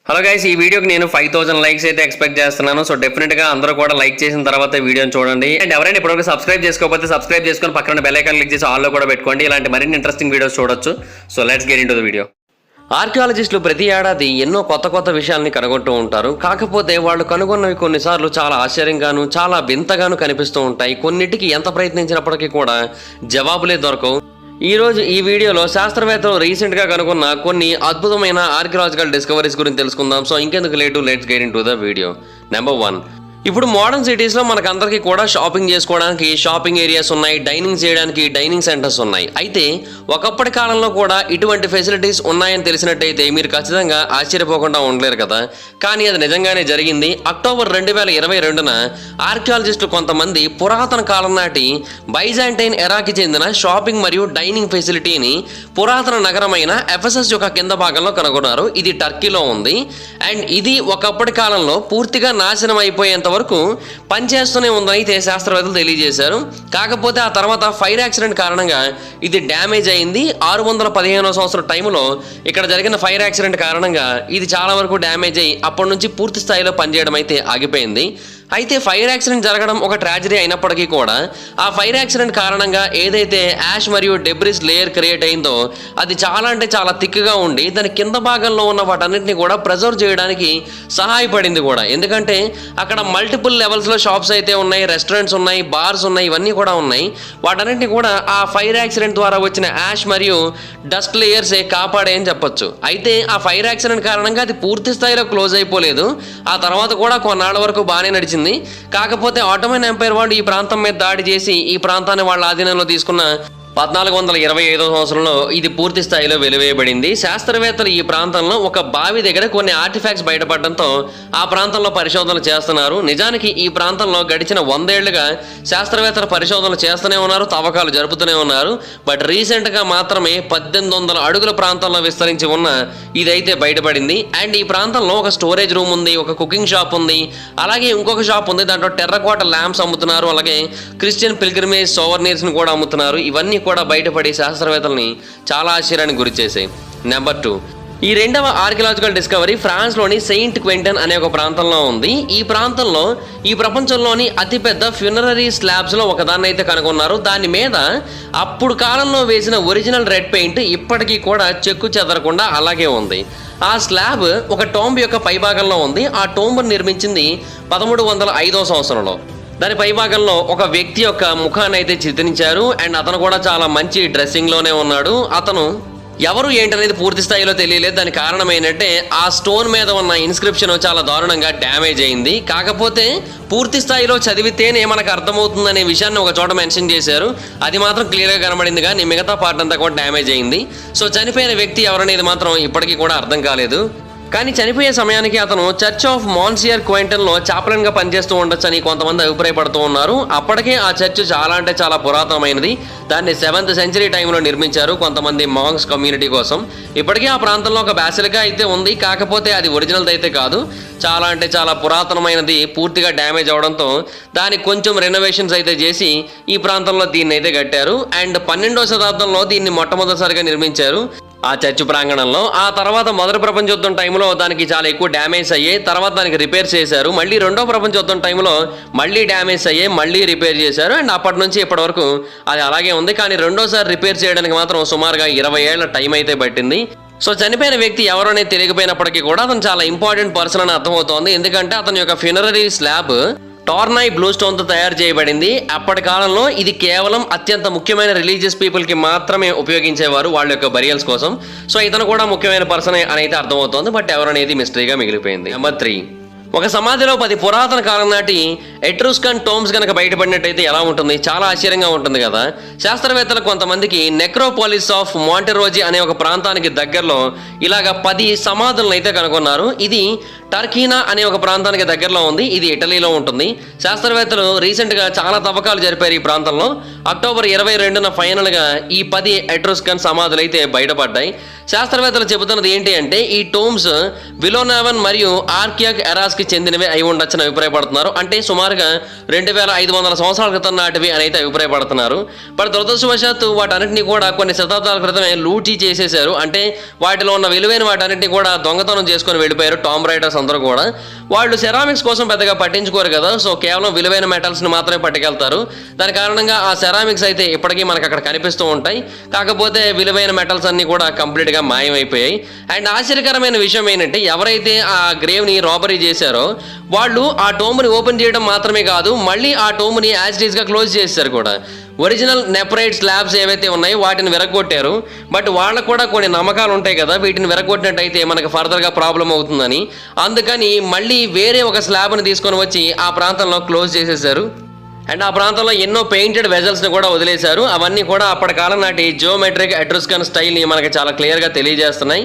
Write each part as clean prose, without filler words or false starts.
Hello guys, ఈ వీడియోకి నేను 5000 లైక్స్ అయితే ఎక్స్పెక్ట్ చేస్తున్నాను. సో డెఫినెట్ గా అందరూ కూడా లైక్ చేసిన తర్వాత వీడియోని చూడండి. అండ్ ఎవరైనా ఇప్పటివరకు సబ్స్క్రైబ్ చేసుకోకపోతే సబ్స్క్రైబ్ చేసుకొని పక్కన బెల్ ఐకాన్ క్లిక్ చేసి ఆల్ లో కూడా పెట్టుకోండి. ఇలాంటి మరిన్ని ఇంట్రెస్టింగ్ వీడియోస్ చూడొచ్చు. So let's get into the video. ఆర్కియాలజిస్టులు ప్రతి ఏడాది ఎన్నో కొత్త విషయాల్ని కనుగొంటూ ఉంటారు. కాకపోతే వాళ్ళు కనుగొన్నవి కొన్నిసార్లు చాలా ఆశ్చర్యంగాను చాలా వింతగాను కనిపిస్తూ ఉంటాయి. కొన్నిటికి ఎంత ప్రయత్నించినప్పటికీ కూడా జవాబులే దొరకవు. ఈరోజు ఈ వీడియోలో శాస్త్రవేత్తలు రీసెంట్గా కనుగొన్న కొన్ని అద్భుతమైన ఆర్కియలాజికల్ డిస్కవరీస్ గురించి తెలుసుకుందాం. సో ఇంకెందుకు late, let's get into the video. Number 1, ఇప్పుడు మోడర్న్ సిటీస్లో మనకందరికీ కూడా షాపింగ్ చేసుకోవడానికి షాపింగ్ ఏరియాస్ ఉన్నాయి, డైనింగ్ చేయడానికి డైనింగ్ సెంటర్స్ ఉన్నాయి. అయితే ఒకప్పటి కాలంలో కూడా ఇటువంటి ఫెసిలిటీస్ ఉన్నాయని తెలిసినట్టయితే మీరు ఖచ్చితంగా ఆశ్చర్యపోకుండా ఉండలేరు కదా. కానీ అది నిజంగానే జరిగింది. అక్టోబర్ 2022న ఆర్కియాలజిస్టులు కొంతమంది పురాతన కాలం నాటి బైజాంటైన్ ఎరాకి చెందిన షాపింగ్ మరియు డైనింగ్ ఫెసిలిటీని పురాతన నగరమైన ఎఫెసస్ యొక్క కింద భాగంలో కనుగొన్నారు. ఇది టర్కీలో ఉంది. అండ్ ఇది ఒకప్పటి కాలంలో పూర్తిగా నాశనం అయిపోయేంత వరకు పనిచేస్తూనే ఉందని అయితే శాస్త్రవేత్తలు తెలియజేశారు. కాకపోతే ఆ తర్వాత ఫైర్ యాక్సిడెంట్ కారణంగా ఇది డ్యామేజ్ అయింది. 615వ సంవత్సరం టైంలో ఇక్కడ జరిగిన ఫైర్ యాక్సిడెంట్ కారణంగా ఇది చాలా వరకు డ్యామేజ్ అయ్యి అప్పటి నుంచి పూర్తి స్థాయిలో పనిచేయడం అయితే ఆగిపోయింది. అయితే ఫైర్ యాక్సిడెంట్ జరగడం ఒక ట్రాజడీ అయినప్పటికీ కూడా ఆ ఫైర్ యాక్సిడెంట్ కారణంగా ఏదైతే యాష్ మరియు డెబ్రిస్ లేయర్ క్రియేట్ అయిందో అది చాలా అంటే చాలా థిక్గా ఉండి దాని కింద భాగంలో ఉన్న వాటన్నిటిని కూడా ప్రిజర్వ్ చేయడానికి సహాయపడింది కూడా. ఎందుకంటే అక్కడ మల్టిపుల్ లెవెల్స్లో షాప్స్ అయితే ఉన్నాయి, రెస్టారెంట్స్ ఉన్నాయి, బార్స్ ఉన్నాయి, ఇవన్నీ కూడా ఉన్నాయి. వాటన్నిటిని కూడా ఆ ఫైర్ యాక్సిడెంట్ ద్వారా వచ్చిన యాష్ మరియు డస్ట్ లేయర్సే కాపాడే అని చెప్పొచ్చు. అయితే ఆ ఫైర్ యాక్సిడెంట్ కారణంగా అది పూర్తి స్థాయిలో క్లోజ్ అయిపోలేదు. ఆ తర్వాత కూడా కొన్నాళ్ళ వరకు బాగానే నడిచింది. కాకపోతే ఆటోమన్ ఎంపైర్ వాళ్ళు ఈ ప్రాంతం మీద దాడి చేసి ఈ ప్రాంతాన్ని వాళ్ళ ఆధీనంలో తీసుకున్న 1425వ సంవత్సరంలో ఇది పూర్తి స్థాయిలో వెలివేయబడింది. శాస్త్రవేత్తలు ఈ ప్రాంతంలో ఒక బావి దగ్గర కొన్ని ఆర్టిఫాక్ట్స్ బయటపడడంతో ఆ ప్రాంతంలో పరిశోధనలు చేస్తున్నారు. నిజానికి ఈ ప్రాంతంలో గడిచిన 100 ఏళ్లుగా శాస్త్రవేత్తలు పరిశోధనలు చేస్తూనే ఉన్నారు, తవ్వకాలు జరుపుతూనే ఉన్నారు. బట్ రీసెంట్గా మాత్రమే 1800 అడుగుల ప్రాంతంలో విస్తరించి ఉన్న ఇదైతే బయటపడింది. అండ్ ఈ ప్రాంతంలో ఒక స్టోరేజ్ రూమ్ ఉంది, ఒక కుకింగ్ షాప్ ఉంది, అలాగే ఇంకొక షాప్ ఉంది. దాంట్లో టెర్రకోట ల్యాంప్స్ అమ్ముతున్నారు, అలాగే క్రిస్టియన్ పిల్గ్రిమేజ్ సోవర్నీర్స్ని కూడా అమ్ముతున్నారు. ఇవన్నీ కూడా బయటపడి శాస్త్రవేత్తల్ని చాలా ఆశ్చర్యానికి గురి చేశాయి. నెంబర్ 2, ఈ రెండవ ఆర్కియలాజికల్ డిస్కవరీ ఫ్రాన్స్లోని సెయింట్ క్వింటన్ అనే ఒక ప్రాంతంలో ఉంది. ఈ ప్రాంతంలో ఈ ప్రపంచంలోని అతిపెద్ద ఫ్యూనరరీ స్లాబ్స్లో ఒకదాన్ని అయితే కనుగొన్నారు. దాని మీద అప్పుడు కాలంలో వేసిన ఒరిజినల్ రెడ్ పెయింట్ ఇప్పటికీ కూడా చెక్కు చెదరకుండా అలాగే ఉంది. ఆ స్లాబ్ ఒక టోంబ్ యొక్క పైభాగంలో ఉంది. ఆ టోంబ్ నిర్మించింది 1305వ సంవత్సరంలో. దాని పైభాగంలో ఒక వ్యక్తి యొక్క ముఖాన్ని అయితే చిత్రించారు. అండ్ అతను కూడా చాలా మంచి డ్రెస్సింగ్లోనే ఉన్నాడు. అతను ఎవరు ఏంటనేది పూర్తి స్థాయిలో తెలియలేదు. దానికి కారణం ఏంటంటే ఆ స్టోన్ మీద ఉన్న ఇన్స్క్రిప్షన్ చాలా దారుణంగా డ్యామేజ్ అయింది. కాకపోతే పూర్తి స్థాయిలో చదివితేనే మనకు అర్థమవుతుందనే విషయాన్ని ఒక చోట మెన్షన్ చేశారు. అది మాత్రం క్లియర్గా కనబడింది, కానీ మిగతా పార్ట్ అంతా కూడా డ్యామేజ్ అయింది. సో చనిపోయిన వ్యక్తి ఎవరనేది మాత్రం ఇప్పటికీ కూడా అర్థం కాలేదు. కానీ చనిపోయే సమయానికి అతను చర్చ్ ఆఫ్ మాన్సియర్ క్వైంటన్లో చాప్లన్గా పనిచేస్తూ ఉండొచ్చని కొంతమంది అభిప్రాయపడుతూ ఉన్నారు. అప్పటికే ఆ చర్చ్ చాలా అంటే చాలా పురాతనమైనది. దాన్ని 7th సెంచరీ టైంలో నిర్మించారు కొంతమంది మాంగ్స్ కమ్యూనిటీ కోసం. ఇప్పటికీ ఆ ప్రాంతంలో ఒక బ్యాసిలికా అయితే ఉంది. కాకపోతే అది ఒరిజినల్ అయితే కాదు, చాలా అంటే చాలా పురాతనమైనది. పూర్తిగా డ్యామేజ్ అవడంతో దానికి కొంచెం రెనోవేషన్స్ అయితే చేసి ఈ ప్రాంతంలో దీన్ని అయితే కట్టారు. అండ్ 12వ శతాబ్దంలో దీన్ని మొట్టమొదటిసారిగా నిర్మించారు ఆ చర్చ్ ప్రాంగణంలో. ఆ తర్వాత మొదటి ప్రపంచ యుద్ధం టైంలో దానికి చాలా ఎక్కువ డ్యామేజ్ అయ్యాయి. తర్వాత దానికి రిపేర్ చేశారు. మళ్ళీ రెండో ప్రపంచ యుద్ధం టైంలో మళ్ళీ డ్యామేజ్ అయ్యాయి, మళ్ళీ రిపేర్ చేశారు. అండ్ అప్పటి నుంచి ఇప్పటి వరకు అది అలాగే ఉంది. కానీ రెండోసారి రిపేర్ చేయడానికి మాత్రం సుమారుగా 20 ఏళ్ల టైం అయితే పట్టింది. సో చనిపోయిన వ్యక్తి ఎవరు అనేది తెలియకపోయినప్పటికీ కూడా అతను చాలా ఇంపార్టెంట్ పర్సన్ అని అర్థమవుతోంది. ఎందుకంటే అతని యొక్క ఫ్యూనరరీ స్లాబ్ టోర్నై బ్లూ స్టోన్తో తయారు చేయబడింది. అప్పటి కాలంలో ఇది కేవలం అత్యంత ముఖ్యమైన రిలీజియస్ పీపుల్కి మాత్రమే ఉపయోగించేవారు వాళ్ళ యొక్క బరియల్స్ కోసం. సో ఇతను కూడా ముఖ్యమైన పర్సన్ అని అయితే అర్థమవుతోంది. బట్ ఎవరనేది మిస్టరీగా మిగిలిపోయింది. నెంబర్ 3, ఒక సమాధిలో 10 పురాతన కాలం నాటి ఎట్రూస్కన్ టోమ్స్ కనుక బయటపడినట్టయితే ఎలా ఉంటుంది? చాలా ఆశ్చర్యంగా ఉంటుంది కదా. శాస్త్రవేత్తలు కొంతమందికి నెక్రోపాలిస్ ఆఫ్ మాంటెరోజీ అనే ఒక ప్రాంతానికి దగ్గరలో ఇలాగ 10 సమాధులను అయితే కనుగొన్నారు. ఇది టర్కీనా అనే ఒక ప్రాంతానికి దగ్గరలో ఉంది. ఇది ఇటలీలో ఉంటుంది. శాస్త్రవేత్తలు రీసెంట్గా చాలా తవ్వకాలు జరిపారు ఈ ప్రాంతంలో. అక్టోబర్ 22న ఫైనల్గా ఈ 10 ఎట్రూస్కన్ సమాధులు అయితే బయటపడ్డాయి. శాస్త్రవేత్తలు చెబుతున్నది ఏంటి అంటే ఈ టోమ్స్ విలోనావన్ మరియు ఆర్కియాక్ ఎరాస్ కి చెందినవి అయి ఉండొచ్చని అభిప్రాయపడుతున్నారు. అంటే సుమారుగా 2500 సంవత్సరాల క్రితం నాటివి అని అయితే అభిప్రాయపడుతున్నారు. బట్ దురదృష్టవశాత్తు వాటన్నిటిని కూడా కొన్ని శతాబ్దాల క్రితమే లూటీ చేసేశారు. అంటే వాటిలో ఉన్న విలువైన వాటన్నిటిని కూడా దొంగతనం చేసుకొని వెళ్ళిపోయారు టామ్ రైడర్స్ అందరూ కూడా. వాళ్ళు సెరామిక్స్ కోసం పెద్దగా పట్టించుకోరు కదా, సో కేవలం విలువైన మెటల్స్ని మాత్రమే పట్టుకెళ్తారు. దాని కారణంగా ఆ సెరామిక్స్ అయితే ఇప్పటికీ మనకు అక్కడ కనిపిస్తూ ఉంటాయి. కాకపోతే విలువైన మెటల్స్ అన్ని కూడా కంప్లీట్గా మాయమైపోయాయి. అండ్ ఆశ్చర్యకరమైన విషయం ఏంటంటే ఎవరైతే ఆ గ్రేవ్ని రాబరీ చేశారో వాళ్ళు ఆ టోమ్ని ఓపెన్ చేయడం మాత్రమే కాదు, మళ్ళీ ఆ టోమ్ని యాజ్ ఇట్ ఈస్గా క్లోజ్ చేశారు కూడా. ఒరిజినల్ నెప్రైట్ స్లాబ్స్ ఏవైతే ఉన్నాయో వాటిని విరగొట్టారు. బట్ వాళ్ళకు కూడా కొన్ని నమ్మకాలు ఉంటాయి కదా, వీటిని విరగొట్టినట్టయితే మనకు ఫర్దర్గా ప్రాబ్లం అవుతుందని. అందుకని మళ్ళీ వేరే ఒక స్లాబ్ని తీసుకొని వచ్చి ఆ ప్రాంతంలో క్లోజ్ చేసేసారు. అండ్ ఆ ప్రాంతంలో ఎన్నో పెయింటెడ్ వెజల్స్ని కూడా వదిలేశారు. అవన్నీ కూడా అప్పటి కాలం నాటి జియోమెట్రిక్ ఎట్రుస్కన్ స్టైల్ని మనకి చాలా క్లియర్గా తెలియజేస్తున్నాయి.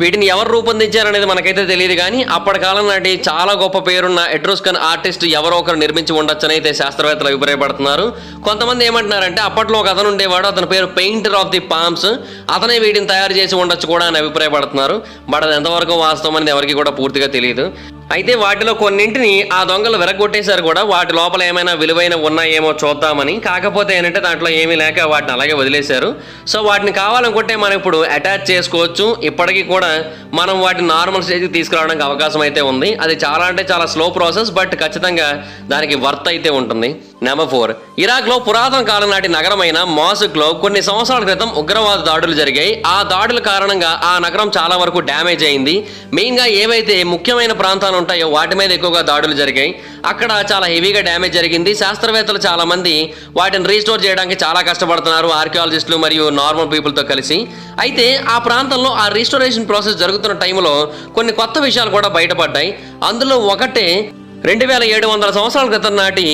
వీటిని ఎవరు రూపొందించారనేది మనకైతే తెలియదు, కానీ అప్పటి కాలం నాటి చాలా గొప్ప పేరున్న ఎట్రూస్కన్ ఆర్టిస్ట్ ఎవరో ఒకరు నిర్మించి ఉండొచ్చని అయితే శాస్త్రవేత్తలు అభిప్రాయపడుతున్నారు. కొంతమంది ఏమంటున్నారంటే అప్పట్లో ఒక అతను ఉండేవాడు, అతని పేరు పెయింటర్ ఆఫ్ ది పామ్స్, అతనే వీటిని తయారు చేసి ఉండొచ్చు కూడా అని అభిప్రాయపడుతున్నారు. బట్ అది ఎంతవరకు వాస్తవం అనేది ఎవరికి కూడా పూర్తిగా తెలియదు. అయితే వాటిలో కొన్నింటిని ఆ దొంగలు విరగొట్టేశారు కూడా, వాటి లోపల ఏమైనా విలువైన ఉన్నాయేమో చూద్దామని. కాకపోతే ఏంటంటే దాంట్లో ఏమీ లేక వాటిని అలాగే వదిలేశారు. సో వాటిని కావాలనుకుంటే మనం ఇప్పుడు అటాచ్ చేసుకోవచ్చు. ఇప్పటికీ కూడా మనం వాటిని నార్మల్ స్టేజ్కి తీసుకురావడానికి అవకాశం అయితే ఉంది. అది చాలా అంటే చాలా స్లో ప్రాసెస్, బట్ ఖచ్చితంగా దానికి వర్త్ అయితే ఉంటుంది. నెంబర్ 4, ఇరాక్లో పురాతన కాలం నాటి నగరమైన మాసుక్లో కొన్ని సంవత్సరాల క్రితం ఉగ్రవాద దాడులు జరిగాయి. ఆ దాడుల కారణంగా ఆ నగరం చాలా వరకు డ్యామేజ్ అయింది. మెయిన్గా ఏవైతే ముఖ్యమైన ప్రాంతాలు ఉంటాయో వాటి మీద ఎక్కువగా దాడులు జరిగాయి. అక్కడ చాలా హెవీగా డ్యామేజ్ జరిగింది. శాస్త్రవేత్తలు చాలా మంది వాటిని రీస్టోర్ చేయడానికి చాలా కష్టపడుతున్నారు, ఆర్కియాలజిస్టులు మరియు నార్మల్ పీపుల్తో కలిసి. అయితే ఆ ప్రాంతంలో ఆ రీస్టోరేషన్ ప్రాసెస్ జరుగుతున్న టైంలో కొన్ని కొత్త విషయాలు కూడా బయటపడ్డాయి. అందులో ఒకటే 2700 సంవత్సరాల క్రితం నాటి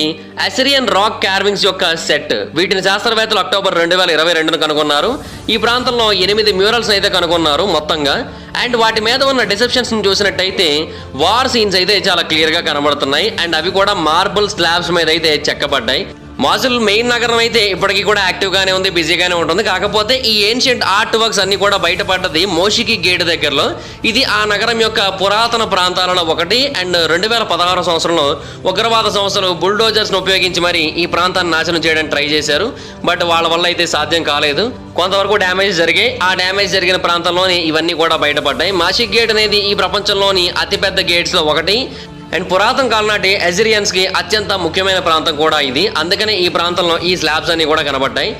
అసిరియన్ రాక్ కార్వింగ్స్ యొక్క సెట్. వీటిని శాస్త్రవేత్తలు అక్టోబర్ 2022 కనుగొన్నారు. ఈ ప్రాంతంలో 8 మ్యూరల్స్ అయితే కనుగొన్నారు మొత్తంగా. అండ్ వాటి మీద ఉన్న డిసెప్షన్స్ చూసినట్టయితే వార్ సీన్స్ అయితే చాలా క్లియర్గా కనబడుతున్నాయి. అండ్ అవి కూడా మార్బుల్ స్లాబ్స్ మీద అయితే చెక్కబడ్డాయి. మాసుల్ మెయిన్ నగరం అయితే ఇప్పటికీ కూడా యాక్టివ్గానే ఉంది, బిజీగానే ఉంటుంది. కాకపోతే ఈ ఏన్షియంట్ ఆర్ట్ వర్క్స్ అన్ని కూడా బయటపడ్డది మోషికి గేట్ దగ్గరలో. ఇది ఆ నగరం యొక్క పురాతన ప్రాంతాలలో ఒకటి. అండ్ 2016 సంవత్సరంలో ఉగ్రవాద సంస్థలు బుల్డోజర్స్ను ఉపయోగించి మరి ఈ ప్రాంతాన్ని నాశనం చేయడానికి ట్రై చేశారు. బట్ వాళ్ళ వల్ల అయితే సాధ్యం కాలేదు. కొంతవరకు డ్యామేజ్ జరిగాయి. ఆ డ్యామేజ్ జరిగిన ప్రాంతంలోని ఇవన్నీ కూడా బయటపడ్డాయి. మాషిక్ గేట్ అనేది ఈ ప్రపంచంలోని అతిపెద్ద గేట్స్లో ఒకటి. అండ్ పురాతన కాలం నాటి అసిరియన్స్కి అత్యంత ముఖ్యమైన ప్రాంతం కూడా ఇది. అందుకనే ఈ ప్రాంతంలో ఈ స్లాబ్స్ అన్ని కూడా కనబడ్డాయి.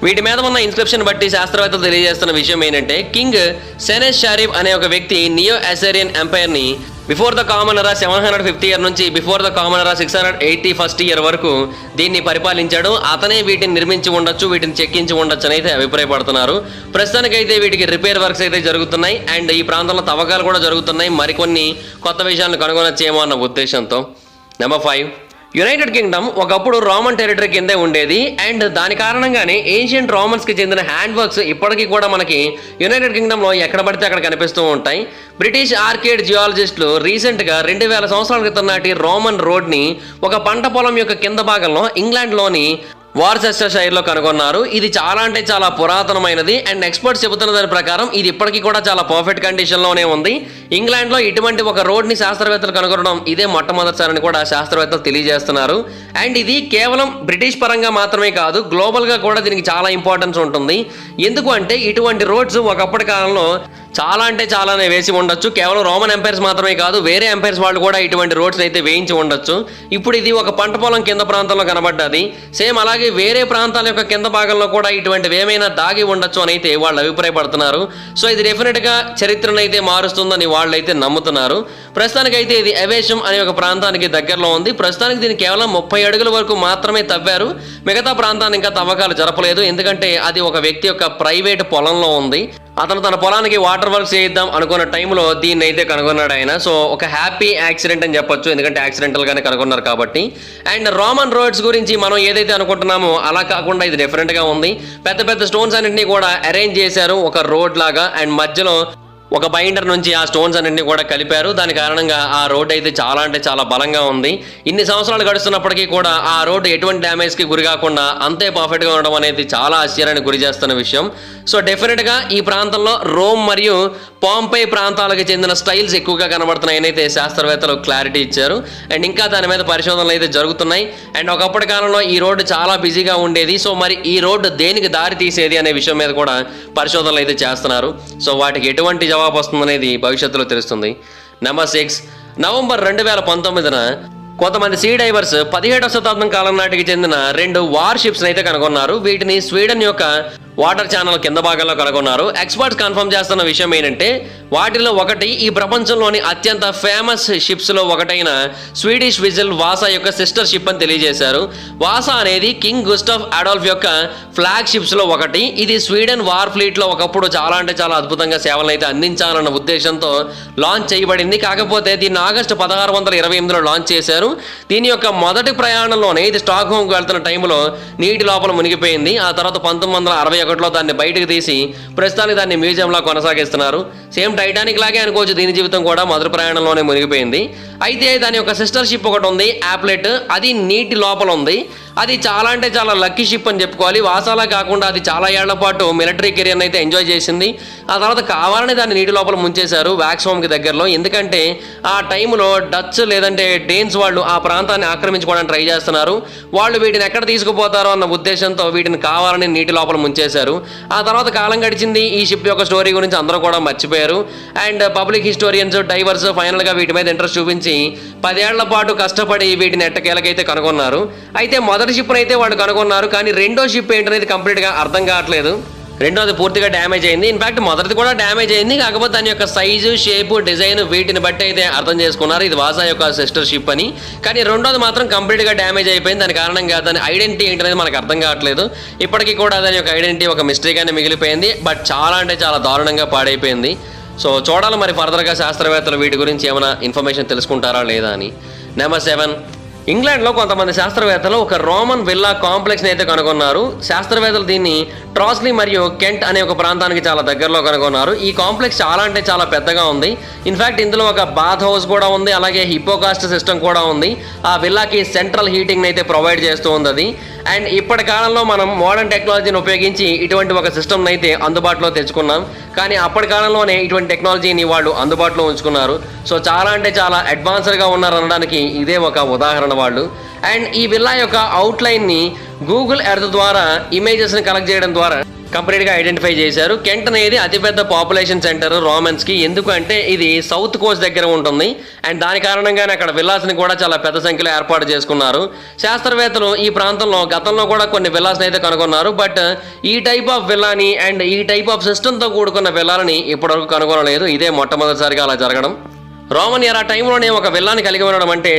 వీటి మీద ఉన్న ఇన్స్క్రిప్షన్ బట్టి శాస్త్రవేత్తలు తెలియజేస్తున్న విషయం ఏంటంటే కింగ్ సెనెస్ షరీఫ్ అనే ఒక వ్యక్తి నియో అసిరియన్ ఎంపైర్ని before the common era 750 year నుంచి బిఫోర్ ద కామన్ ఎరా 681 ఇయర్ వరకు దీన్ని పరిపాలించాడు. అతనే వీటిని నిర్మించి ఉండొచ్చు, వీటిని చెక్కించి ఉండొచ్చు అని అయితే అభిప్రాయపడుతున్నారు. ప్రస్తుతానికైతే వీటికి రిపేర్ వర్క్స్ అయితే జరుగుతున్నాయి. అండ్ ఈ ప్రాంతంలో తవ్వకాలు కూడా జరుగుతున్నాయి. మరికొన్ని కొత్త విషయాలను కనుగొనొచ్చేమో అన్న ఉద్దేశంతో. నెంబర్ 5, యునైటెడ్ కింగ్డమ్ ఒకప్పుడు రోమన్ టెరిటరీ కిందే ఉండేది. అండ్ దాని కారణంగానే ఏన్షియంట్ రోమన్స్కి చెందిన హ్యాండ్ వర్క్స్ ఇప్పటికీ కూడా మనకి యునైటెడ్ కింగ్డమ్లో ఎక్కడ పడితే అక్కడ కనిపిస్తూ ఉంటాయి. బ్రిటిష్ ఆర్కేడ్ జియాలజిస్టులు రీసెంట్గా 2000 సంవత్సరాల క్రితం నాటి రోమన్ రోడ్ని ఒక పంట పొలం యొక్క కింద భాగంలో ఇంగ్లాండ్లోని వార్సెస్టర్షైర్లో కనుగొన్నారు. ఇది చాలా అంటే చాలా పురాతనమైనది. అండ్ ఎక్స్పర్ట్స్ చెబుతున్న దాని ప్రకారం ఇది ఇప్పటికీ కూడా చాలా పర్ఫెక్ట్ కండిషన్లోనే ఉంది. ఇంగ్లాండ్లో ఇటువంటి ఒక రోడ్ని శాస్త్రవేత్తలు కనుగొనడం ఇదే మొట్టమొదటిసారని కూడా శాస్త్రవేత్తలు తెలియజేస్తున్నారు. అండ్ ఇది కేవలం బ్రిటిష్ పరంగా మాత్రమే కాదు, గ్లోబల్గా కూడా దీనికి చాలా ఇంపార్టెన్స్ ఉంటుంది. ఎందుకు అంటే ఇటువంటి రోడ్స్ ఒకప్పటి కాలంలో చాలా అంటే చాలానే వేసి ఉండొచ్చు. కేవలం రోమన్ ఎంపైర్స్ మాత్రమే కాదు, వేరే ఎంపైర్స్ వాళ్ళు కూడా ఇటువంటి రోడ్స్ అయితే వేయించి ఉండొచ్చు. ఇప్పుడు ఇది ఒక పంట పొలం కింద ప్రాంతంలో కనబడ్డది. సేమ్ అలాగే వేరే ప్రాంతాల యొక్క కింద భాగంలో కూడా ఇటువంటివి ఏమైనా దాగి ఉండొచ్చు అని అయితే వాళ్ళు అభిప్రాయపడుతున్నారు. సో ఇది డెఫినెట్గా చరిత్రను అయితే మారుస్తుందని వాళ్ళు అయితే నమ్ముతున్నారు. ప్రస్తుతానికైతే ఇది అవేశం అనే ఒక ప్రాంతానికి దగ్గరలో ఉంది. ప్రస్తుతానికి దీన్ని కేవలం 30 అడుగుల వరకు మాత్రమే తవ్వారు. మిగతా ప్రాంతాన్ని ఇంకా తవ్వకాలు జరపలేదు. ఎందుకంటే అది ఒక వ్యక్తి యొక్క ప్రైవేట్ పొలంలో ఉంది. అతను తన పొలానికి వాటర్ వర్క్స్ చేయిద్దాం అనుకున్న టైంలో దీన్ని అయితే కనుగొన్నాడు ఆయన. సో ఒక హ్యాపీ యాక్సిడెంట్ అని చెప్పొచ్చు, ఎందుకంటే యాక్సిడెంటల్గానే కనుగొన్నారు కాబట్టి. అండ్ రోమన్ రోడ్స్ గురించి మనం ఏదైతే అనుకుంటున్నామో అలా కాకుండా ఇది డిఫరెంట్గా ఉంది. పెద్ద పెద్ద స్టోన్స్ అన్నింటినీ కూడా అరేంజ్ చేశారు ఒక రోడ్ లాగా. అండ్ మధ్యలో ఒక బైండర్ నుంచి ఆ స్టోన్స్ అన్నింటినీ కూడా కలిపారు. దాని కారణంగా ఆ రోడ్ అయితే చాలా అంటే చాలా బలంగా ఉంది. ఇన్ని సంవత్సరాలు గడుస్తున్నప్పటికీ కూడా ఆ రోడ్డు ఎటువంటి డ్యామేజ్కి గురి కాకుండా అంతే పర్ఫెక్ట్గా ఉండడం అనేది చాలా ఆశ్చర్యానికి గురి చేస్తున్న విషయం. సో డెఫినెట్గా ఈ ప్రాంతంలో రోమ్ మరియు పాంపే ప్రాంతాలకు చెందిన స్టైల్స్ ఎక్కువగా కనబడుతున్నాయని అయితే శాస్త్రవేత్తలు క్లారిటీ ఇచ్చారు. అండ్ ఇంకా దాని మీద పరిశోధనలు అయితే జరుగుతున్నాయి. అండ్ ఒకప్పటి కాలంలో ఈ రోడ్డు చాలా బిజీగా ఉండేది. సో మరి ఈ రోడ్డు దేనికి దారి తీసేది అనే విషయం మీద కూడా పరిశోధనలు అయితే చేస్తున్నారు. సో వాటికి ఎటువంటి జవాబు వస్తుందనేది భవిష్యత్తులో తెలుస్తుంది. నెంబర్ 6, నవంబర్ 2019న కొంతమంది సీ డైవర్స్ 17వ శతాబ్దం కాలం నాటికి చెందిన 2 వార్ షిప్స్ అయితే కనుగొన్నారు. వీటిని స్వీడన్ యొక్క వాటర్ ఛానల్ కింద భాగంలో కనుగొన్నారు. ఎక్స్పర్ట్స్ కన్ఫర్మ్ చేస్తున్న విషయం ఏంటంటే వాటిలో ఒకటి ఈ ప్రపంచంలోని అత్యంత ఫేమస్ షిప్స్లో ఒకటైన స్వీడిష్ విజిల్ వాసా యొక్క సిస్టర్ షిప్ అని తెలియజేశారు. వాసా అనేది కింగ్ గుస్టాఫ్ అడాల్ఫ్ యొక్క ఫ్లాగ్ షిప్స్లో ఒకటి. ఇది స్వీడన్ వార్ ఫ్లీట్లో ఒకప్పుడు చాలా అంటే చాలా అద్భుతంగా సేవలను అయితే అందించాలన్న ఉద్దేశంతో లాంచ్ చేయబడింది. కాకపోతే దీన్ని ఆగస్టు 1628లో లాంచ్ చేశారు. దీని యొక్క మొదటి ప్రయాణంలోనే ఇది స్టాక్ హోమ్కి వెళ్తున్న టైంలో నీటి లోపల మునిగిపోయింది. ఆ తర్వాత 1961లో దాన్ని బయటకు తీసి ప్రస్తుతానికి దాన్ని మ్యూజియంలో కొనసాగిస్తున్నారు. సేమ్ టైటానిక్ లాగే అనుకోవచ్చు దీని జీవితం కూడా మొదటి ప్రయాణంలోనే మునిగిపోయింది. అయితే దాని యొక్క సిస్టర్ షిప్ ఒకటి ఉంది యాప్లెట్, అది నీటి లోపల ఉంది. అది చాలా అంటే చాలా లక్కీ షిప్ అని చెప్పుకోవాలి. వాసాలా కాకుండా అది చాలా ఏళ్ల పాటు మిలిటరీ కెరియర్ని అయితే ఎంజాయ్ చేసింది. ఆ తర్వాత కావాలని దాన్ని నీటి లోపల ముంచేశారు వ్యాక్స్హోమ్కి దగ్గరలో. ఎందుకంటే ఆ టైంలో డచ్ లేదంటే డేన్స్ వాళ్ళు ఆ ప్రాంతాన్ని ఆక్రమించుకోవడానికి ట్రై చేస్తున్నారు. వాళ్ళు వీటిని ఎక్కడ తీసుకుపోతారో అన్న ఉద్దేశంతో వీటిని కావాలని నీటి లోపల ముంచేశారు. ఆ తర్వాత కాలం గడిచింది. ఈ షిప్ యొక్క స్టోరీ గురించి అందరూ కూడా మర్చిపోయారు. అండ్ పబ్లిక్ హిస్టోరియన్స్ డైవర్స్ ఫైనల్గా వీటి మీద ఇంట్రెస్ట్ చూపించి 10 ఏళ్ల పాటు కష్టపడి వీటిని ఎట్టకేలకైతే కనుగొన్నారు. అయితే మొదటి షిప్ అయితే వాళ్ళు కనుగొన్నారు, కానీ రెండో షిప్ ఏంటనేది కంప్లీట్గా అర్థం కావట్లేదు. రెండోది పూర్తిగా డ్యామేజ్ అయింది. ఇన్ఫాక్ట్ మొదటిది కూడా డ్యామేజ్ అయింది. కాకపోతే దాని యొక్క సైజు, షేపు, డిజైన్ వీటిని బట్టి అయితే అర్థం చేసుకున్నారు ఇది వాసా యొక్క సిస్టర్ షిప్ అని. కానీ రెండోది మాత్రం కంప్లీట్గా డ్యామేజ్ అయిపోయింది. దాని కారణంగా దాని ఐడెంటిటీ ఏంటనేది మనకు అర్థం కావట్లేదు. ఇప్పటికీ కూడా దాని యొక్క ఐడెంటిటీ ఒక మిస్టరీగానే మిగిలిపోయింది. బట్ చాలా అంటే చాలా దారుణంగా పాడైపోయింది. సో చూడాలి మరి ఫర్దర్గా శాస్త్రవేత్తలు వీటి గురించి ఏమైనా ఇన్ఫర్మేషన్ తెలుసుకుంటారా లేదా అని. నెంబర్ 7, ఇంగ్లాండ్లో కొంతమంది శాస్త్రవేత్తలు ఒక రోమన్ విల్లా కాంప్లెక్స్ని అయితే కనుగొన్నారు. శాస్త్రవేత్తలు దీన్ని ట్రాస్లీ మరియు కెంట్ అనే ఒక ప్రాంతానికి చాలా దగ్గరలో కనుగొన్నారు. ఈ కాంప్లెక్స్ చాలా అంటే చాలా పెద్దగా ఉంది. ఇన్ఫాక్ట్ ఇందులో ఒక బాత్ హౌస్ కూడా ఉంది, అలాగే హిపోకాస్ట్ సిస్టమ్ కూడా ఉంది. ఆ విల్లాకి సెంట్రల్ హీటింగ్ని అయితే ప్రొవైడ్ చేస్తూ ఉంది అది. అండ్ ఇప్పటి కాలంలో మనం మోడర్న్ టెక్నాలజీని ఉపయోగించి ఇటువంటి ఒక సిస్టమ్ని అయితే అందుబాటులో తెచ్చుకున్నాం. కానీ అప్పటి కాలంలోనే ఇటువంటి టెక్నాలజీని వాళ్ళు అందుబాటులో ఉంచుకున్నారు. సో చాలా అంటే చాలా అడ్వాన్స్డ్గా ఉన్నారు అనడానికి ఇదే ఒక ఉదాహరణ వాళ్ళు. అండ్ ఈ విల్లా యొక్క అవుట్లైన్ని గూగుల్ ఎర్త్ ద్వారా ఇమేజెస్ని కలెక్ట్ చేయడం ద్వారా కంప్లీట్గా ఐడెంటిఫై చేశారు. కెంట్ అనేది అతిపెద్ద పాపులేషన్ సెంటర్ రోమన్స్కి. ఎందుకంటే ఇది సౌత్ కోస్ట్ దగ్గర ఉంటుంది. అండ్ దాని కారణంగానే అక్కడ విల్లాస్ని కూడా చాలా పెద్ద సంఖ్యలో ఏర్పాటు చేసుకున్నారు. శాస్త్రవేత్తలు ఈ ప్రాంతంలో గతంలో కూడా కొన్ని విల్లాస్ని అయితే కనుగొన్నారు. బట్ ఈ టైప్ ఆఫ్ విల్లాని అండ్ ఈ టైప్ ఆఫ్ సిస్టమ్తో కూడుకున్న విల్లాలని ఇప్పటివరకు కనుగొనలేదు. ఇదే మొట్టమొదటిసారిగా అలా జరగడం. రోమన్ ఎరా టైంలోనే ఒక విల్లాని కలిగి ఉండడం అంటే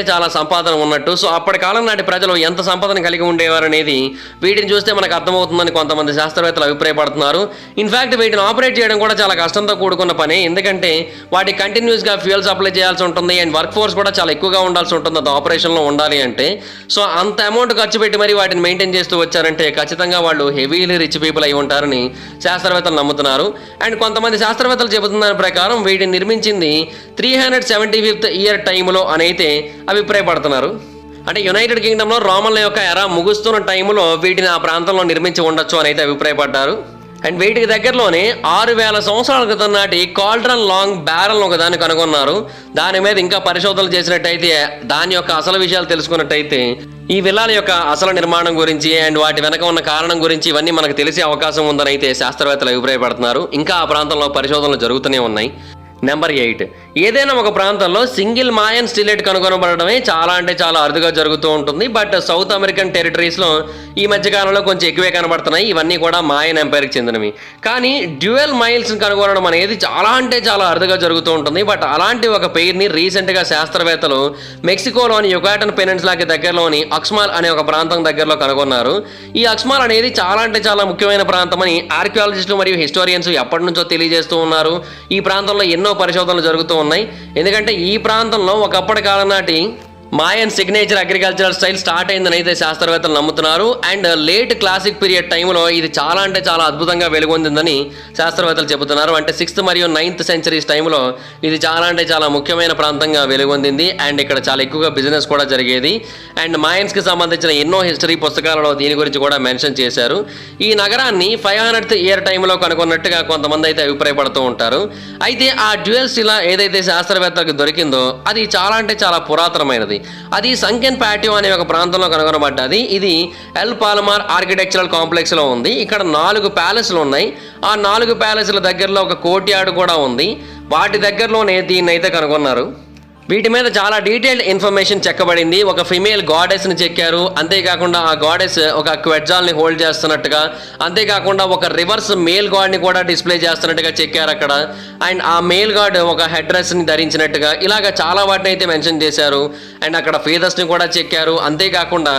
చాలా సంపాదన ఉన్నట్టు. సో అప్పటి కాలం నాటి ప్రజలు ఎంత సంపదను కలిగి ఉండేవారు అనేది వీటిని చూస్తే మనకు అర్థమవుతుందని కొంతమంది శాస్త్రవేత్తలు అభిప్రాయపడుతున్నారు. ఇన్ఫాక్ట్ వీటిని ఆపరేట్ చేయడం కూడా చాలా కష్టంతో కూడుకున్న పని. ఎందుకంటే వాటి కంటిన్యూస్గా ఫ్యూయల్ సప్లై చేయాల్సి ఉంటుంది. అండ్ వర్క్ ఫోర్స్ కూడా చాలా ఎక్కువగా ఉండాల్సి ఉంటుంది అది ఆపరేషన్లో ఉండాలి అంటే. సో అంత అమౌంట్ ఖర్చు పెట్టి మరి వాటిని మెయింటైన్ చేస్తూ వచ్చారంటే ఖచ్చితంగా వాళ్ళు హెవీలీ రిచ్ పీపుల్ అయి ఉంటారని శాస్త్రవేత్తలు నమ్ముతున్నారు. అండ్ కొంతమంది శాస్త్రవేత్తలు చెబుతున్న దాని ప్రకారం వీటిని నిర్మించింది 375th ఇయర్ టైంలో అని అయితే అభిప్రాయపడుతున్నారు. అంటే యునైటెడ్ కింగ్డమ్లో రోమన్ల యొక్క ఎరా ముగుస్తున్న టైంలో వీటిని ఆ ప్రాంతంలో నిర్మించి ఉండొచ్చు అని అయితే అభిప్రాయపడ్డారు. అండ్ వీటికి దగ్గరలోనే 6000 సంవత్సరాల క్రితం నాటి కాల్డ్రన్ లాంగ్ బ్యారల్ ఒకదాన్ని కనుగొన్నారు. దాని మీద ఇంకా పరిశోధనలు చేసినట్టయితే దాని యొక్క అసలు విషయాలు తెలుసుకున్నట్టయితే ఈ విల్లాల యొక్క అసలు నిర్మాణం గురించి అండ్ వాటి వెనక ఉన్న కారణం గురించి ఇవన్నీ మనకు తెలిసే అవకాశం ఉందని అయితే శాస్త్రవేత్తలు అభిప్రాయపడుతున్నారు. ఇంకా ఆ ప్రాంతంలో పరిశోధనలు జరుగుతూనే ఉన్నాయి. నెంబర్ 8, ఏదైనా ఒక ప్రాంతంలో సింగిల్ మాయన్ స్టిలెట్ కనుగొనబడమే చాలా అంటే చాలా అరుదుగా జరుగుతూ ఉంటుంది. బట్ సౌత్ అమెరికన్ టెరిటరీస్లో ఈ మధ్యకాలంలో కొంచెం ఎక్కువే కనబడుతున్నాయి. ఇవన్నీ కూడా మాయన్ ఎంపైర్కి చెందినవి. కానీ డ్యూయల్ మైల్స్ కనుగొనడం అనేది చాలా అంటే చాలా అరుదుగా జరుగుతూ ఉంటుంది. బట్ అలాంటి ఒక పెయిర్ని రీసెంట్గా శాస్త్రవేత్తలు మెక్సికోలోని యుకాటన్ పెనిన్సులాకి దగ్గరలోని అక్స్మాల్ అనే ఒక ప్రాంతం దగ్గరలో కనుగొన్నారు. ఈ అక్స్మాల్ అనేది చాలా అంటే చాలా ముఖ్యమైన ప్రాంతం అని ఆర్కియాలజిస్టులు మరియు హిస్టోరియన్స్ ఎప్పటి నుంచో తెలియజేస్తూ ఉన్నారు. ఈ ప్రాంతంలో ఎన్నో పరిశోధనలు జరుగుతూ ఉన్నాయి. ఎందుకంటే ఈ ప్రాంతంలో ఒకప్పటి కాలం నాటి మాయన్ సిగ్నేచర్ అగ్రికల్చరల్ స్టైల్ స్టార్ట్ అయిందని అయితే శాస్త్రవేత్తలు నమ్ముతున్నారు. అండ్ లేట్ క్లాసిక్ పీరియడ్ టైంలో ఇది చాలా అంటే చాలా అద్భుతంగా వెలుగొందిందని శాస్త్రవేత్తలు చెబుతున్నారు. అంటే 6th మరియు 9th సెంచరీస్ టైంలో ఇది చాలా అంటే చాలా ముఖ్యమైన ప్రాంతంగా వెలుగొందింది. అండ్ ఇక్కడ చాలా ఎక్కువగా బిజినెస్ కూడా జరిగేది. అండ్ మాయన్స్కి సంబంధించిన ఎన్నో హిస్టరీ పుస్తకాలలో దీని గురించి కూడా మెన్షన్ చేశారు. ఈ నగరాన్ని 500th ఇయర్ టైంలో కనుగొన్నట్టుగా కొంతమంది అయితే అభిప్రాయపడుతూ ఉంటారు. అయితే ఆ డ్యూయల్ శిల ఏదైతే శాస్త్రవేత్తలకు దొరికిందో అది చాలా అంటే చాలా పురాతనమైనది. అది సంకెన్ పాటియో అనే ఒక ప్రాంతంలో కనుగొనబడ్డది. ఇది ఎల్ పాలమార్ ఆర్కిటెక్చరల్ కాంప్లెక్స్లో ఉంది. ఇక్కడ 4 ప్యాలెస్లు ఉన్నాయి. ఆ 4 ప్యాలెస్ల దగ్గరలో ఒక కోర్ట్యార్డ్ కూడా ఉంది. వాటి దగ్గరలోనే దీన్ని అయితే కనుగొన్నారు. వీటి మీద చాలా డీటెయిల్డ్ ఇన్ఫర్మేషన్ చెక్కబడింది. ఒక ఫిమేల్ గాడెస్ని చెక్కారు. అంతేకాకుండా ఆ గాడెస్ ఒక క్వెడ్జాల్ని హోల్డ్ చేస్తున్నట్టుగా, అంతేకాకుండా ఒక రివర్స్ మేల్ గాడ్ని కూడా డిస్ప్లే చేస్తున్నట్టుగా చెక్కారు అక్కడ. అండ్ ఆ మేల్ గాడ్ ఒక హెడ్ డ్రెస్ని ధరించినట్టుగా ఇలాగ చాలా వాటిని అయితే మెన్షన్ చేశారు. అండ్ అక్కడ ఫీదర్స్ని కూడా చెక్కారు. అంతేకాకుండా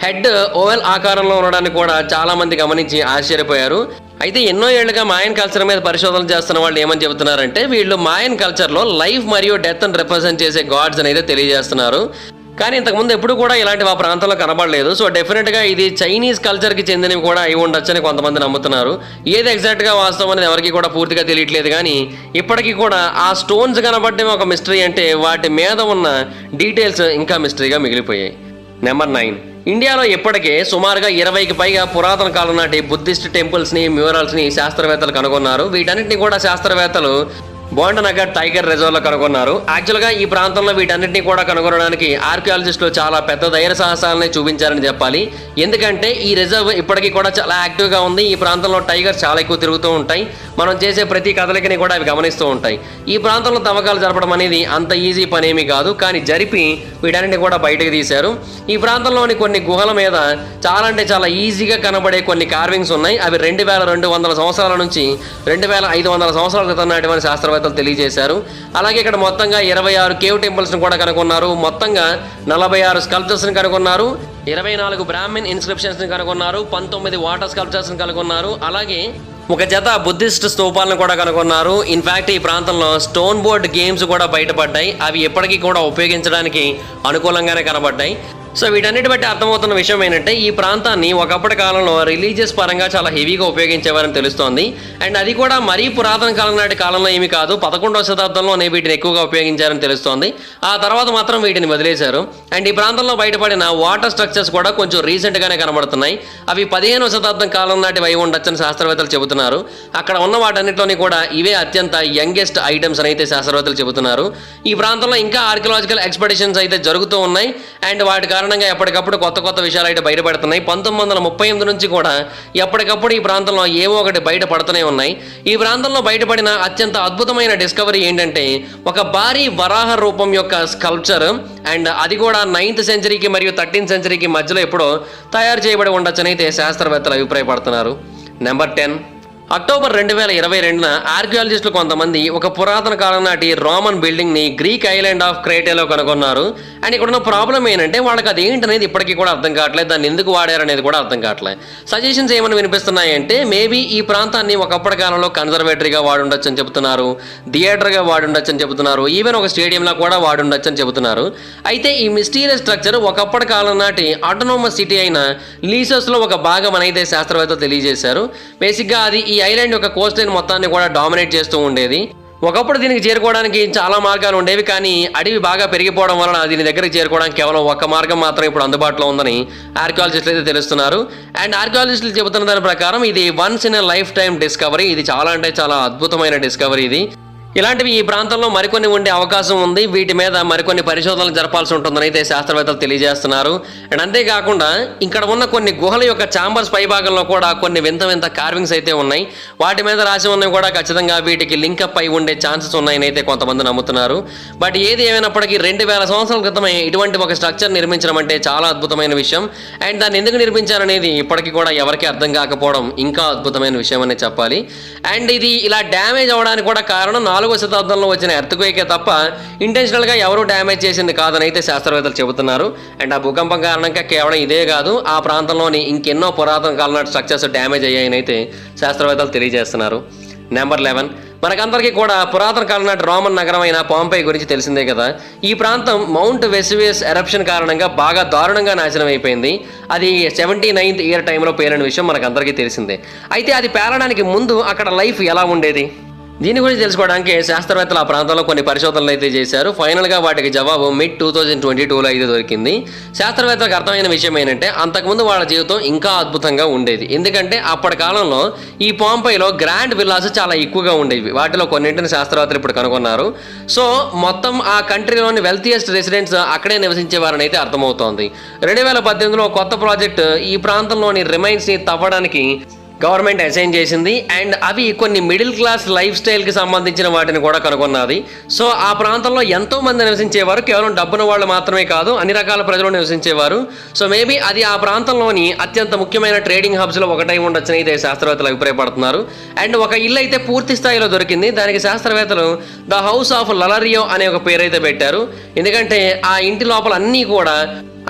హెడ్ ఓవెల్ ఆకారంలో ఉండడాన్ని కూడా చాలా మంది గమనించి ఆశ్చర్యపోయారు. అయితే ఎన్నో ఏళ్లుగా మాయన్ కల్చర్ మీద పరిశోధనలు చేస్తున్న వాళ్ళు ఏమని చెబుతున్నారంటే వీళ్ళు మాయన్ కల్చర్లో లైఫ్ మరియు డెత్ అని రిప్రజెంట్ చేసే గాడ్స్ అనేది తెలియజేస్తున్నారు. కానీ ఇంతకుముందు ఎప్పుడు కూడా ఇలాంటివి ఆ ప్రాంతంలో కనబడలేదు. సో డెఫినెట్గా ఇది చైనీస్ కల్చర్కి చెందినవి కూడా అయి ఉండొచ్చని కొంతమంది నమ్ముతున్నారు. ఏది ఎగ్జాక్ట్గా వాస్తవం అనేది ఎవరికి కూడా పూర్తిగా తెలియట్లేదు. కానీ ఇప్పటికీ కూడా ఆ స్టోన్స్ కనబడడం ఒక మిస్టరీ అంటే వాటి మీద ఉన్న డీటెయిల్స్ ఇంకా మిస్టరీగా మిగిలిపోయాయి. నెంబర్ 9. ఇండియాలో ఇప్పటికే సుమారుగా 20కి పైగా పురాతన కాలం నాటి బుద్ధిస్ట్ టెంపుల్స్ని, మ్యూరల్స్ని శాస్త్రవేత్తలు కనుగొన్నారు. వీటన్నిటిని కూడా శాస్త్రవేత్తలు బోండనగర్ టైగర్ రిజర్వ్లో కనుగొన్నారు. యాక్చువల్గా ఈ ప్రాంతంలో వీటన్నిటిని కూడా కనుగొనడానికి ఆర్కియాలజిస్టులు చాలా పెద్ద ధైర్య సాహసాలని చూపించారని చెప్పాలి. ఎందుకంటే ఈ రిజర్వ్ ఇప్పటికీ కూడా చాలా యాక్టివ్గా ఉంది. ఈ ప్రాంతంలో టైగర్స్ చాలా ఎక్కువ తిరుగుతూ ఉంటాయి. మనం చేసే ప్రతి కదలికని కూడా అవి గమనిస్తూ ఉంటాయి. ఈ ప్రాంతంలో తవ్వకాలు జరపడం అనేది అంత ఈజీ పని ఏమీ కాదు. కానీ జరిపి వీటన్నిటిని కూడా బయటకు తీశారు. ఈ ప్రాంతంలోని కొన్ని గుహల మీద చాలా అంటే చాలా ఈజీగా కనబడే కొన్ని కార్వింగ్స్ ఉన్నాయి. అవి 2200 సంవత్సరాల నుంచి 2500 సంవత్సరాల క్రితం నాటివని శాస్త్రవేత్తలు తెలియజేశారు. అలాగే ఇక్కడ మొత్తంగా 26 కేవ్ టెంపుల్స్ని కూడా కనుగొన్నారు. మొత్తంగా 46 స్కల్ప్చర్స్ని కనుగొన్నారు. 24 బ్రాహ్మిన్ ఇన్స్క్రిప్షన్స్ని కనుగొన్నారు. 19 వాటర్ స్కల్ప్చర్స్ని కనుగొన్నారు. అలాగే ఒక జత బుద్ధిస్ట్ స్తూపాలను కూడా కనుగొన్నారు. ఇన్ఫ్యాక్ట్ ఈ ప్రాంతంలో స్టోన్ బోర్డ్ గేమ్స్ కూడా బయటపడ్డాయి. అవి ఎప్పటికీ కూడా ఉపయోగించడానికి అనుకూలంగానే కనబడ్డాయి. సో వీటన్నిటి బట్టి అర్థమవుతున్న విషయం ఏంటంటే ఈ ప్రాంతాన్ని ఒకప్పటి కాలంలో రిలీజియస్ పరంగా చాలా హెవీగా ఉపయోగించేవారని తెలుస్తోంది. అండ్ అది కూడా మరీ పురాతన కాలం నాటి కాలంలో ఏమీ కాదు, 11వ శతాబ్దంలోనే వీటిని ఎక్కువగా ఉపయోగించారని తెలుస్తోంది. ఆ తర్వాత మాత్రం వీటిని వదిలేశారు. అండ్ ఈ ప్రాంతంలో బయటపడిన వాటర్ స్ట్రక్చర్స్ కూడా కొంచెం రీసెంట్గానే కనబడుతున్నాయి. అవి 15వ శతాబ్దం కాలం నాటి అయి ఉండొచ్చని శాస్త్రవేత్తలు చెబుతున్నారు. అక్కడ ఉన్న వాటన్నిటిలోని కూడా ఇవే అత్యంత యంగెస్ట్ ఐటమ్స్ అని అయితే శాస్త్రవేత్తలు చెబుతున్నారు. ఈ ప్రాంతంలో ఇంకా ఆర్కియలాజికల్ ఎక్స్పెడిషన్స్ అయితే జరుగుతూ ఉన్నాయి. అండ్ వాటి కారణంగా ఎప్పటికప్పుడు కొత్త విషయాలు అయితే బయటపడుతున్నాయి. 1938 నుంచి కూడా ఎప్పటికప్పుడు ఈ ప్రాంతంలో ఏవో ఒకటి బయటపడుతూనే ఉన్నాయి. ఈ ప్రాంతంలో బయటపడిన అత్యంత అద్భుతమైన డిస్కవరీ ఏంటంటే ఒక భారీ వరాహ రూపం యొక్క స్కల్ప్చర్. అండ్ అది కూడా 9th సెంచరీకి మరియు 13th సెంచరీకి మధ్యలో ఎప్పుడో తయారు చేయబడి ఉండొచ్చని అయితే శాస్త్రవేత్తలు అభిప్రాయపడుతున్నారు. నెంబర్ 10. అక్టోబర్ 2022న ఆర్కియాలజిస్టులు కొంతమంది ఒక పురాతన కాలం నాటి రోమన్ బిల్డింగ్ని గ్రీక్ ఐలాండ్ ఆఫ్ క్రేటేలో కనుగొన్నారు. అండ్ ఇక్కడ ఉన్న ప్రాబ్లం ఏంటంటే వాళ్ళకి అది ఏంటనేది ఇప్పటికీ కూడా అర్థం కావట్లేదు. దాన్ని ఎందుకు వాడారు అనేది కూడా అర్థం కావట్లేదు. సజెషన్స్ ఏమైనా వినిపిస్తున్నాయంటే మేబీ ఈ ప్రాంతాన్ని ఒకప్పటి కాలంలో కన్జర్వేటరీగా వాడుండొచ్చు అని చెబుతున్నారు, థియేటర్గా వాడుండొచ్చు అని చెబుతున్నారు, ఈవెన్ ఒక స్టేడియంలా కూడా వాడుండొచ్చు అని చెబుతున్నారు. అయితే ఈ మిస్టీరియస్ స్ట్రక్చర్ ఒకప్పటి కాలం నాటి ఆటోనోమస్ సిటీ అయిన లీసస్లో ఒక భాగం అనేది శాస్త్రవేత్తలు తెలియజేశారు. బేసిక్గా అది ఈ ఐలాండ్ యొక్క కోస్ట్ లైన్ మొత్తాన్ని కూడా డామినేట్ చేస్తూ ఉండేది. ఒకప్పుడు దీనికి చేరుకోవడానికి చాలా మార్గాలు ఉండేవి. కానీ అడవి బాగా పెరిగిపోవడం వలన దీని దగ్గరికి చేరుకోవడానికి కేవలం ఒక మార్గం మాత్రం ఇప్పుడు అందుబాటులో ఉందని ఆర్కియాలజిస్టులు అయితే తెలుస్తున్నారు. అండ్ ఆర్కియాలజిస్టులు చెబుతున్న దాని ప్రకారం ఇది once in a life time discovery. ఇది చాలా అంటే చాలా అద్భుతమైన డిస్కవరీ ఇది. ఇలాంటివి ఈ ప్రాంతంలో మరికొన్ని ఉండే అవకాశం ఉంది. వీటి మీద మరికొన్ని పరిశోధనలు జరపాల్సి ఉంటుందని అయితే శాస్త్రవేత్తలు తెలియజేస్తున్నారు. అండ్ అంతేకాకుండా ఇక్కడ ఉన్న కొన్ని గుహల యొక్క ఛాంబర్స్ పై భాగంలో కూడా కొన్ని వింత కార్వింగ్స్ అయితే ఉన్నాయి. వాటి మీద రాసి ఉన్నవి కూడా ఖచ్చితంగా వీటికి లింకప్ అయి ఉండే ఛాన్సెస్ ఉన్నాయని అయితే కొంతమంది నమ్ముతున్నారు. బట్ ఏది ఏమైనప్పటికీ 2000 సంవత్సరాల క్రితమే ఇటువంటి ఒక స్ట్రక్చర్ నిర్మించడం అంటే చాలా అద్భుతమైన విషయం. అండ్ దాన్ని ఎందుకు నిర్మించారనేది ఇప్పటికీ కూడా ఎవరికీ అర్థం కాకపోవడం ఇంకా అద్భుతమైన విషయం అనే చెప్పాలి. అండ్ ఇది ఇలా డ్యామేజ్ అవ్వడానికి కూడా కారణం 4వ శతాబ్దంలో వచ్చిన ఎర్త్క్వేకే తప్ప ఇంటెన్షనల్గా ఎవరు డ్యామేజ్ చేసింది కాదని అయితే శాస్త్రవేత్తలు చెబుతున్నారు. అండ్ ఆ భూకంపం కారణంగా కేవలం ఇదే కాదు, ఆ ప్రాంతంలోని ఇంకెన్నో పురాతన కాలం నాటి స్ట్రక్చర్స్ డ్యామేజ్ అయ్యాయని అయితే శాస్త్రవేత్తలు తెలియజేస్తున్నారు. నెంబర్ 11. మనకందరికీ కూడా పురాతన కాలం నాటి రోమన్ నగరమైన పాంపెయి గురించి తెలిసిందే కదా. ఈ ప్రాంతం మౌంట్ వెసువియస్ ఎరప్షన్ కారణంగా బాగా దారుణంగా నాశనం అయిపోయింది. అది 79th ఇయర్ టైంలో పేలిన విషయం మనకందరికీ తెలిసిందే. అయితే అది పేలడానికి ముందు అక్కడ లైఫ్ ఎలా ఉండేది, దీని గురించి తెలుసుకోవడానికి శాస్త్రవేత్తలు ఆ ప్రాంతంలో కొన్ని పరిశోధనలు అయితే చేశారు. ఫైనల్గా వాటికి జవాబు మిడ్ 2022లో అయితే దొరికింది. శాస్త్రవేత్తలకు అర్థమైన విషయం ఏంటంటే అంతకుముందు వాళ్ళ జీవితం ఇంకా అద్భుతంగా ఉండేది. ఎందుకంటే అప్పటి కాలంలో ఈ పాంపెయిలో గ్రాండ్ విల్లాస్ చాలా ఎక్కువగా ఉండేవి. వాటిలో కొన్నింటిని శాస్త్రవేత్తలు ఇప్పుడు కనుగొన్నారు. సో మొత్తం ఆ కంట్రీలోని వెల్తియెస్ట్ రెసిడెంట్స్ అక్కడే నివసించేవారని అయితే అర్థమవుతోంది. 2018లో కొత్త ప్రాజెక్ట్ ఈ ప్రాంతంలోని రిమైన్స్ని తవ్వడానికి గవర్నమెంట్ అసైన్ చేసింది. అండ్ అవి కొన్ని మిడిల్ క్లాస్ లైఫ్ స్టైల్కి సంబంధించిన వాటిని కూడా కనుగొన్నది. సో ఆ ప్రాంతంలో ఎంతో మంది నివసించేవారు. కేవలం డబ్బున వాళ్ళు మాత్రమే కాదు, అన్ని రకాల ప్రజలు నివసించేవారు. సో మేబీ అది ఆ ప్రాంతంలోని అత్యంత ముఖ్యమైన ట్రేడింగ్ హబ్స్లో ఒకటై ఉండొచ్చని అయితే శాస్త్రవేత్తలు అభిప్రాయపడుతున్నారు. అండ్ ఒక ఇల్లు అయితే పూర్తి స్థాయిలో దొరికింది. దానికి శాస్త్రవేత్తలు ద హౌస్ ఆఫ్ లలరియో అనే ఒక పేరైతే పెట్టారు. ఎందుకంటే ఆ ఇంటి లోపల అన్నీ కూడా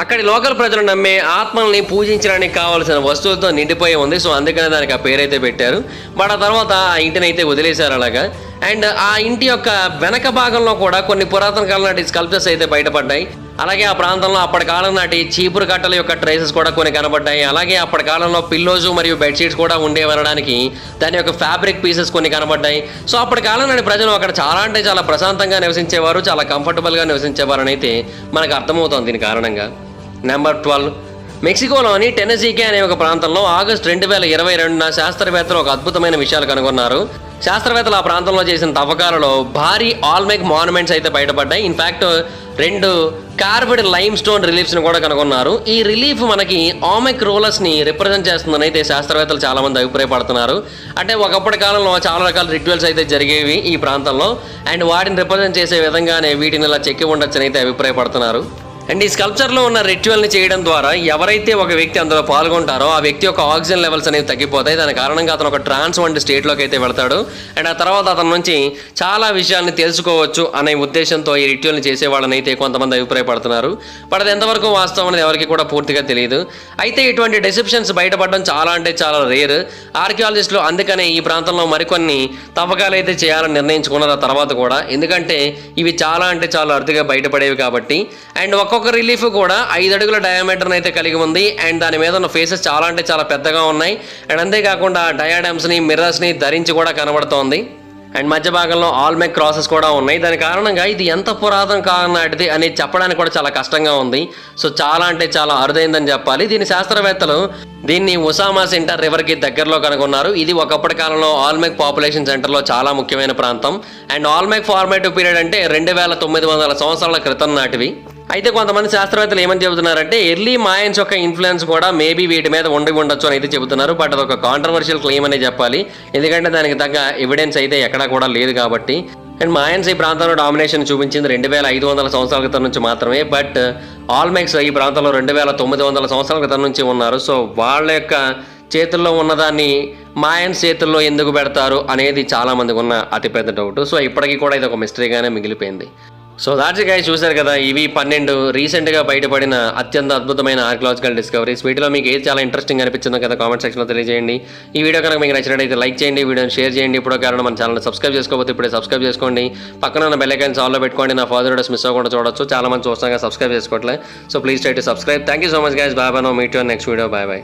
అక్కడి లోకల్ ప్రజలు నమ్మే ఆత్మల్ని పూజించడానికి కావాల్సిన వస్తువులతో నిండిపోయి ఉంది. సో అందుకనే దానికి ఆ పేరైతే పెట్టారు. బట్ ఆ తర్వాత ఆ ఇంటిని అయితే వదిలేశారు అలాగా. అండ్ ఆ ఇంటి యొక్క వెనక భాగంలో కూడా కొన్ని పురాతన కాలం నాటి స్కల్ప్చర్స్ అయితే బయటపడ్డాయి. అలాగే ఆ ప్రాంతంలో అప్పటి కాలం నాటి చీపురు కట్టల యొక్క ట్రేసెస్ కూడా కొన్ని కనబడ్డాయి. అలాగే అప్పటి కాలంలో పిల్లోజు మరియు బెడ్షీట్స్ కూడా ఉండేవనడానికి దాని యొక్క ఫ్యాబ్రిక్ పీసెస్ కొన్ని కనబడ్డాయి. సో అప్పటి కాలం నాటి ప్రజలు అక్కడ చాలా అంటే చాలా ప్రశాంతంగా నివసించేవారు, చాలా కంఫర్టబుల్గా నివసించేవారు అని అయితే మనకు అర్థమవుతుంది. దీని కారణంగా నెంబర్ 12, మెక్సికోలోని టెనెసీకే అనే ఒక ప్రాంతంలో ఆగస్టు 2022 శాస్త్రవేత్తలు ఒక అద్భుతమైన విషయాలు కనుగొన్నారు. శాస్త్రవేత్తలు ఆ ప్రాంతంలో చేసిన తవ్వకాలలో భారీ ఆల్మెక్ మాన్యుమెంట్స్ అయితే బయటపడ్డాయి. ఇన్ఫ్యాక్ట్ 2 కార్బెడ్ లైమ్ స్టోన్ రిలీఫ్స్ని కూడా కనుగొన్నారు. ఈ రిలీఫ్ మనకి ఆమెక్ రోలర్స్ని రిప్రజెంట్ చేస్తుందని అయితే శాస్త్రవేత్తలు చాలా మంది అభిప్రాయపడుతున్నారు. అంటే ఒకప్పటి కాలంలో చాలా రకాల రిచువల్స్ అయితే జరిగేవి ఈ ప్రాంతంలో. అండ్ వాటిని రిప్రజెంట్ చేసే విధంగానే వీటిని ఇలా చెక్కి ఉండొచ్చని అయితే అభిప్రాయపడుతున్నారు. అండ్ ఈ స్కల్ప్చర్లో ఉన్న రిచువల్ని చేయడం ద్వారా ఎవరైతే ఒక వ్యక్తి అందులో పాల్గొంటారో ఆ వ్యక్తి యొక్క ఆక్సిజన్ లెవెల్స్ అనేవి తగ్గిపోతాయి. దాని కారణంగా అతను ఒక ట్రాన్స్ వంటి స్టేట్లోకి అయితే వెళ్తాడు. అండ్ ఆ తర్వాత అతని నుంచి చాలా విషయాన్ని తెలుసుకోవచ్చు అనే ఉద్దేశంతో ఈ రిచువల్ని చేసేవాళ్ళని అయితే కొంతమంది అభిప్రాయపడుతున్నారు. బట్ అది ఎంతవరకు వాస్తవం అనేది ఎవరికి కూడా పూర్తిగా తెలియదు. అయితే ఇటువంటి డెసిప్షన్స్ బయటపడడం చాలా అంటే చాలా రేర్. ఆర్కియాలజిస్టులు అందుకనే ఈ ప్రాంతంలో మరికొన్ని తవ్వకాలు అయితే చేయాలని నిర్ణయించుకున్నారు ఆ తర్వాత కూడా. ఎందుకంటే ఇవి చాలా అంటే చాలా అరుదుగా బయటపడేవి కాబట్టి. అండ్ ఒక్కొక్క రిలీఫ్ కూడా 5 అడుగుల డయామీటర్ని అయితే కలిగి ఉంది. అండ్ దాని మీద ఉన్న ఫేసెస్ చాలా అంటే చాలా పెద్దగా ఉన్నాయి. అండ్ అంతేకాకుండా డయాడమ్స్ని మిర్రర్స్ని ధరించి కూడా కనబడుతోంది. అండ్ మధ్య భాగంలో ఆల్మెక్ క్రాసెస్ కూడా ఉన్నాయి. దాని కారణంగా ఇది ఎంత పురాతన కాలం నాటిది అనేది చెప్పడానికి కూడా చాలా కష్టంగా ఉంది. సో చాలా అంటే చాలా అరుదైందని చెప్పాలి. దీని శాస్త్రవేత్తలు దీన్ని ఉసామా సెంటర్ రివర్కి దగ్గరలో కనుగొన్నారు. ఇది ఒకప్పటి కాలంలో ఆల్మెక్ పాపులేషన్ సెంటర్లో చాలా ముఖ్యమైన ప్రాంతం. అండ్ ఆల్మెక్ ఫార్మేటివ్ పీరియడ్ అంటే 2900 సంవత్సరాల క్రితం నాటివి. అయితే కొంతమంది శాస్త్రవేత్తలు ఏమని చెబుతున్నారంటే ఎర్లీ మాయన్స్ యొక్క ఇన్ఫ్లుయెన్స్ కూడా మేబీ వీటి మీద ఉండొచ్చు అని అయితే చెబుతున్నారు. బట్ అదొక కాంట్రవర్షియల్ క్లెయిమ్ అనే చెప్పాలి. ఎందుకంటే దానికి తగ్గ ఎవిడెన్స్ అయితే ఎక్కడా కూడా లేదు కాబట్టి. అండ్ మాయన్స్ ఈ ప్రాంతంలో డామినేషన్ చూపించింది 2500 సంవత్సరాల క్రితం నుంచి మాత్రమే. బట్ ఆల్మెక్స్ ఈ ప్రాంతంలో 2900 సంవత్సరాల క్రితం నుంచి ఉన్నారు. సో వాళ్ళ యొక్క చేతుల్లో ఉన్నదాన్ని మాయన్స్ చేతుల్లో ఎందుకు పెడతారు అనేది చాలా మందికి ఉన్న అతిపెద్ద డౌట్. సో ఇప్పటికీ కూడా ఇది ఒక మిస్టరీగానే మిగిలిపోయింది. సో దాట్స్ గైస్, చూశారు కదా, ఇవి 12 రీసెంట్గా బయటపడిన అత్యంత అద్భుతమైన ఆర్కియలాజికల్ డిస్కవరీస్. వీటిలో మీకు ఏది చాలా ఇంట్రెస్టింగ్ అనిపించిందో కదా కామెంట్ సెక్షన్లో తెలియజేయండి. ఈ వీడియో కనుక మీకు నచ్చినట్లయితే లైక్ చేయండి, వీడియోని షేర్ చేయండి. ఇప్పుడు కారణం మన ఛానల్ సబ్స్క్రైబ్ చేసుకోకపోతే ఇప్పుడే సబ్స్క్రైబ్ చేసుకోండి. పక్కన ఉన్న బెల్ ఐకాన్స్ ఆల్లో పెట్టుకోండి. నా ఫర్దర్ వీడియోస్ మిస్ అవ్వకుండా చూడొచ్చు. చాలా మంది చూస్తాగా సబ్స్క్రైబ్ చేసుకోవట్లేదు. So please try to subscribe. Thank you so much guys. Bye bye. No meet you next video. Bye bye.